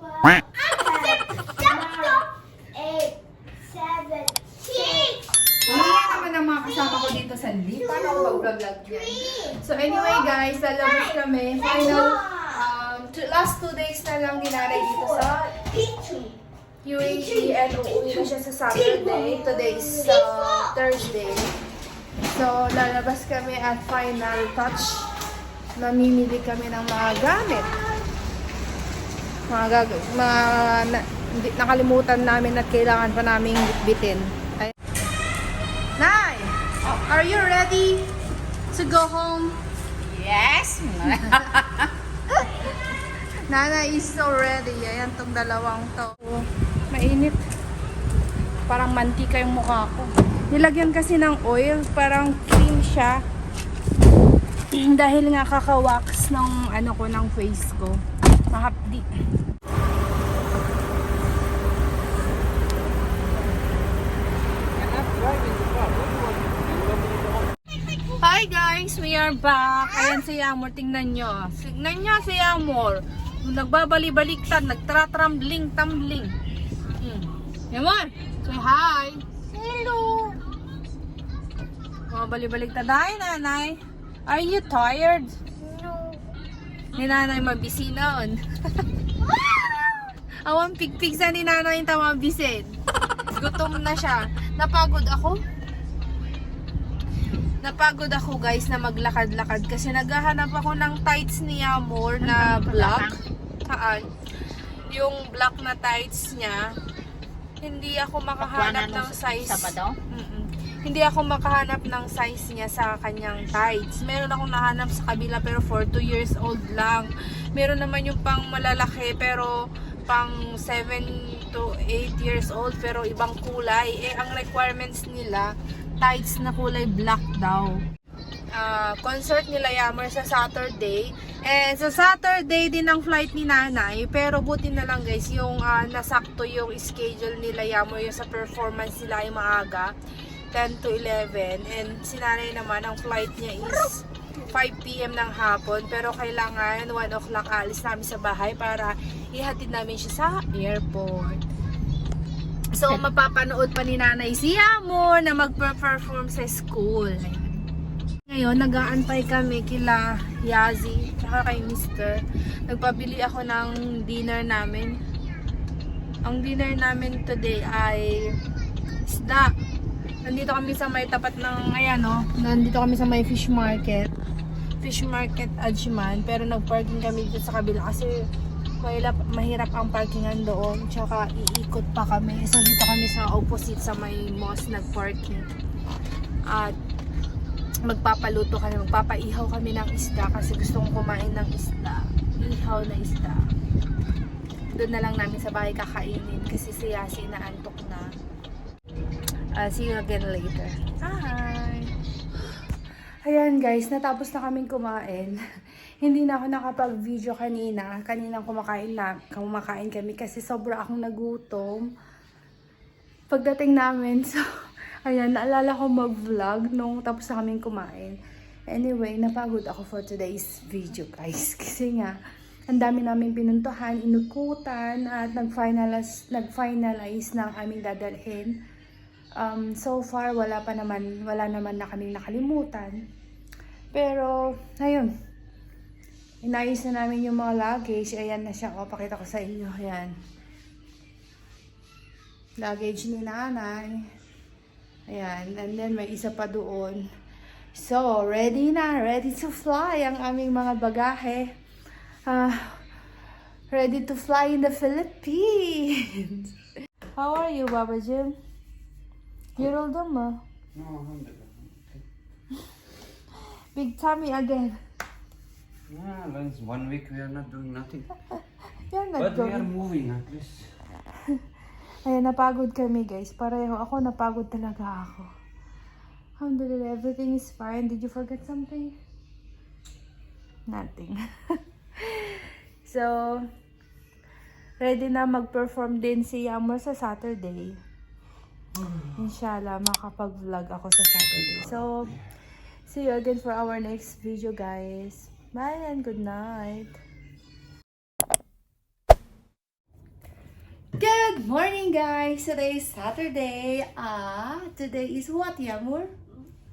12, 8, 7, 6. Wala naman ang mga kasama ko dito sa lift. Paano ako mag-vlog yan? So anyway guys, lalabas kami. Final, last 2 days na lang dinaray dito sa UAE and uuwi na siya sa Saturday. Today's Thursday. So lalabas kami at final touch. Namimili kami ng mga gamit. Nakalimutan namin at kailangan pa naming bitbitin. Nay, are you ready to go home? Yes! Nana is so ready. Ayan tong dalawang to. Mainit. Parang mantika yung mukha ko. Nilagyan kasi ng oil. Parang cream siya. Dahil nga kaka-wax ng ano ko, ng face ko. Mahapdi. Hi guys! We are back. Ayan si Yamor. Tingnan nyo. Tingnan nyo si Yamor. Nagbabali-baliktad. Nagtratambling-tambling. Yamor! Say hi! Hello! Bali-baliktad. Hi nanay! Are you tired? No. Ni nanay mabisi noon. Awang pigpig sa ni nanay yung tamabisin. Gutom na siya. Napagod ako. Napagod ako guys na maglakad-lakad kasi naghahanap ako ng tights ni Yamor na black. Saan? Yung black na tights niya. Hindi ako makahanap ng size. Hindi ako makahanap ng size niya sa kanyang tights. Meron akong nahanap sa kabila pero for 2 years old lang. Meron naman yung pang malalaki pero pang 7 to 8 years old pero ibang kulay. Eh ang requirements nila tights na kulay black daw. Concert nila Yammer sa Saturday. And sa Saturday din ang flight ni nanay. Pero buti na lang guys, yung nasakto yung schedule nila Yammer, yung sa performance nila ay maaga. 10 to 11. And si nanay naman, ang flight niya is 5 PM ng hapon. Pero kailangan 1 o'clock alis namin sa bahay para ihatid namin siya sa airport. So, mapapanood pa ni nanay si Yamor na mag-perform sa school. Ngayon, nag-aantay kami kila Yazi, tsaka kay Mr. Nagpabili ako ng dinner namin. Ang dinner namin today ay isda. Nandito kami sa may tapat ng, ayan o, nandito kami sa may fish market. Fish market Ajman. Pero nag-parking kami dito sa kabila kasi mahirap ang parkingan doon, tsaka iikot pa kami. So dito kami sa opposite sa may mosque nag-parking. At magpapaluto kami, magpapaihaw kami ng isda kasi gusto kong kumain ng isda. Ihaw na isda. Doon na lang namin sa bahay kakainin kasi si Yasi na antok na. See you again later. Hi! Ayan guys, natapos na kaming kumain. Hindi na ako nakapag-video kanina. Kaninang kumakain kami kasi sobra akong nagutom. Pagdating namin, so, ayan, naalala ko mag-vlog nung tapos na kaming kumain. Anyway, napagod ako for today's video guys. Kasi nga, ang dami namin pinuntuhan, inukutan, at nag-finalize ng aming dadalhin. So far, wala naman na kaming nakalimutan. Pero, ayun. Inayos na namin yung mga luggage. Ayan na siya. O, pakita ko sa inyo. Ayan. Luggage ni nanay. Ayan. And then, may isa pa doon. So, ready na. Ready to fly ang aming mga bagahe. Ready to fly in the Philippines. How are you, Baba Jim? You're all done, ma? No, alhamdulillah. Big tummy again. Yeah, last 1 week we are not doing nothing. You're But not we are going. moving at least. Ayan, napagod kami guys. Pareho ako, napagod talaga ako. Alhamdulillah, everything is fine. Did you forget something? Nothing. So, ready na mag-perform din si Yamor sa Saturday. Inshallah, makapag-vlog ako sa Saturday. So, see you again for our next video, guys. Bye and good night. Good morning, guys! Today is Saturday. Today is what, Yamur?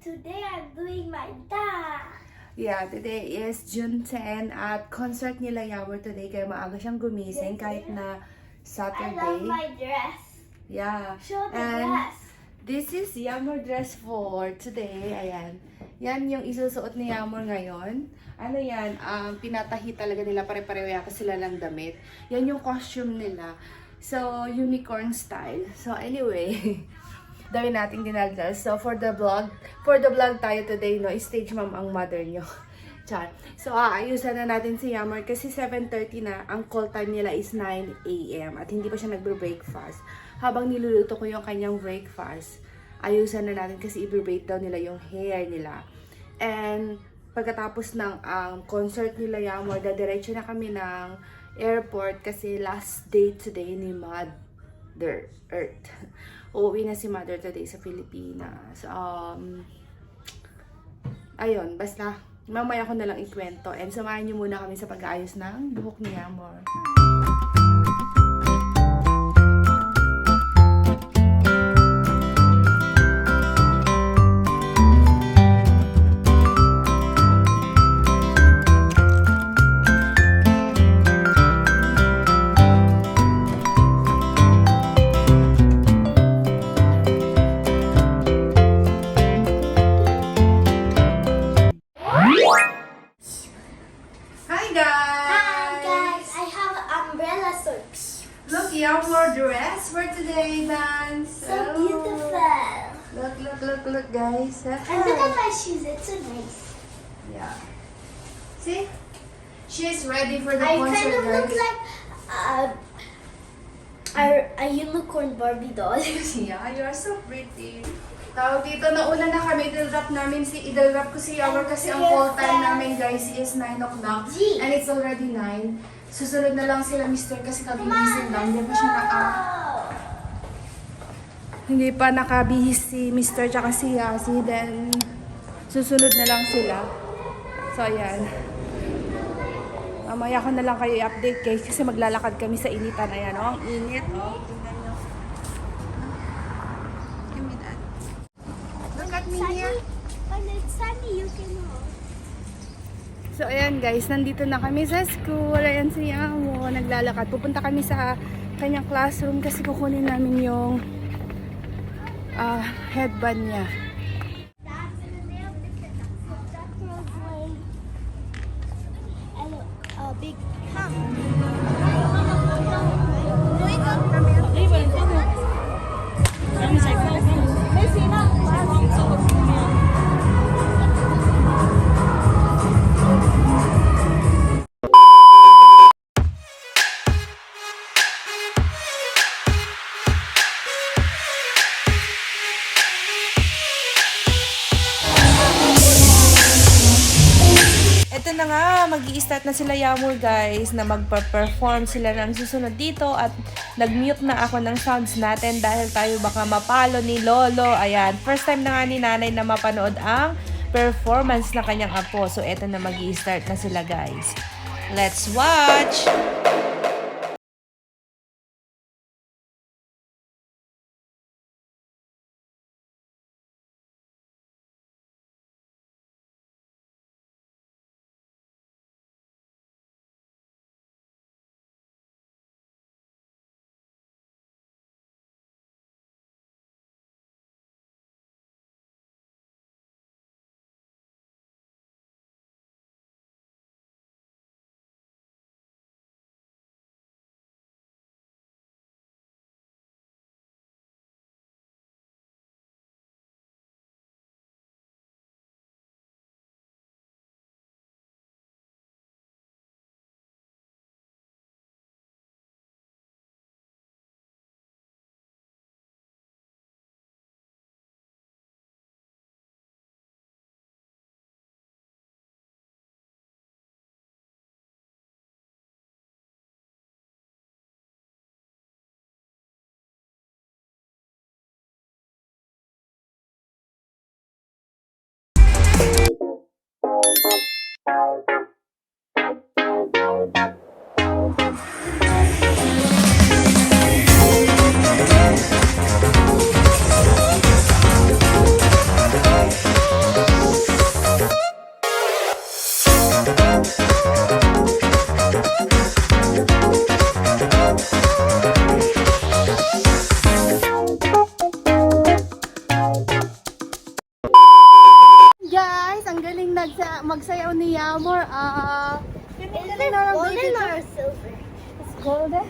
Today I'm doing my dance. Yeah, today is June 10 at concert nila Yamur today kaya maaga siyang gumising kahit na I Saturday. love my dress. Yeah. Show the And dress. this is Yamur dress for today. Ayan. Yan yung isusuot ni Yamur ngayon. Ano yan? Pinatahi talaga nila pare-pareho yata sila ng damit. Yan yung costume nila. So, unicorn style. So, anyway, dami nating dinagdag. So, for the vlog tayo today, no, stage mom ang mother nyo. Char. So, aayusan na natin si Yammer kasi 7:30 na. Ang call time nila is 9 a.m. At hindi pa siya nagbe-breakfast. Habang niluluto ko yung kanyang breakfast, ayusan na natin kasi i-braid daw nila yung hair nila. And, pagkatapos ng concert nila Yammer, dadiretso na kami ng airport kasi last day today ni Mother Earth. Uuwi na si Mother today sa Pilipinas. Ayun, basta mamaya ko na lang ikwento. And samahan niyo muna kami sa pag-aayos ng buhok ni Yamor. Hi guys! Hi guys, I have umbrella socks. Look, Yamor dress for today dance. So beautiful. Look guys. And look at my shoes, it's so nice. Yeah. See? She's ready for the I concert, kind of look guys. like a unicorn Barbie doll. Yeah, you are so pretty. Tawag dito, nauna na kami, idol rap ko si Yamor kasi ang call time namin guys is 9 o'clock. G. And it's already 9. Susunod na lang sila Mr. kasi kabihisin lang. Hindi pa siya hindi pa nakabihis si Mr. tsaka si Yasi. Then, susunod na lang sila. So, ayan. Mamaya ko na lang kayo i-update guys kasi maglalakad kami sa initan. Ayan, oh. Ang init, oh. Tingnan nyo. Give me that. Look at me here. When it's sunny, you can hold. So, ayan guys. Nandito na kami sa school. Ayan si Yamo. Naglalakad. Pupunta kami sa kanyang classroom kasi kukunin namin yung headband niya. That's in the nail because that girl's wearing a big hat. Ito na nga, mag-i-start na sila Yamur guys na magpa-perform sila ng susunod dito at nag-mute na ako ng sounds natin dahil tayo baka mapalo ni Lolo. Ayan, first time na nga ni Nanay na mapanood ang performance na kanyang apo. So, ito na mag-i-start na sila guys. Let's watch! Golden.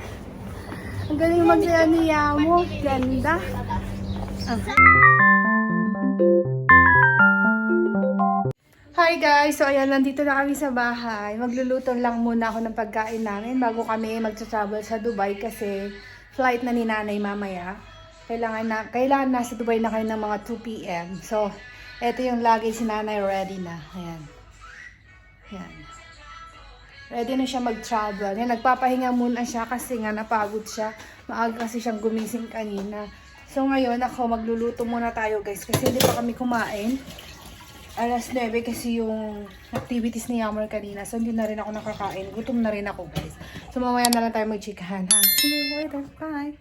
Ang galing magsaya ni Yamo. Ganda. Hi guys! So ayan, nandito na kami sa bahay. Magluluto lang muna ako ng pagkain namin bago kami mag-travel sa Dubai kasi flight na ni nanay mamaya. Kailangan nasa Dubai na kayo ng mga 2 p.m. So, eto yung lagi si nanay ready na. Ayan. Ayan. Ready na siya mag-travel. Ayan, nagpapahinga muna siya kasi nga napagod siya. Maaga kasi siyang gumising kanina. So ngayon ako magluluto muna tayo guys kasi hindi pa kami kumain. Alas 9 kasi yung activities ni Yammer kanina. So, hindi na rin ako nakakain. Gutom na rin ako, guys. So, mamaya na lang tayo mag-chikahan, ha? See you later. Bye!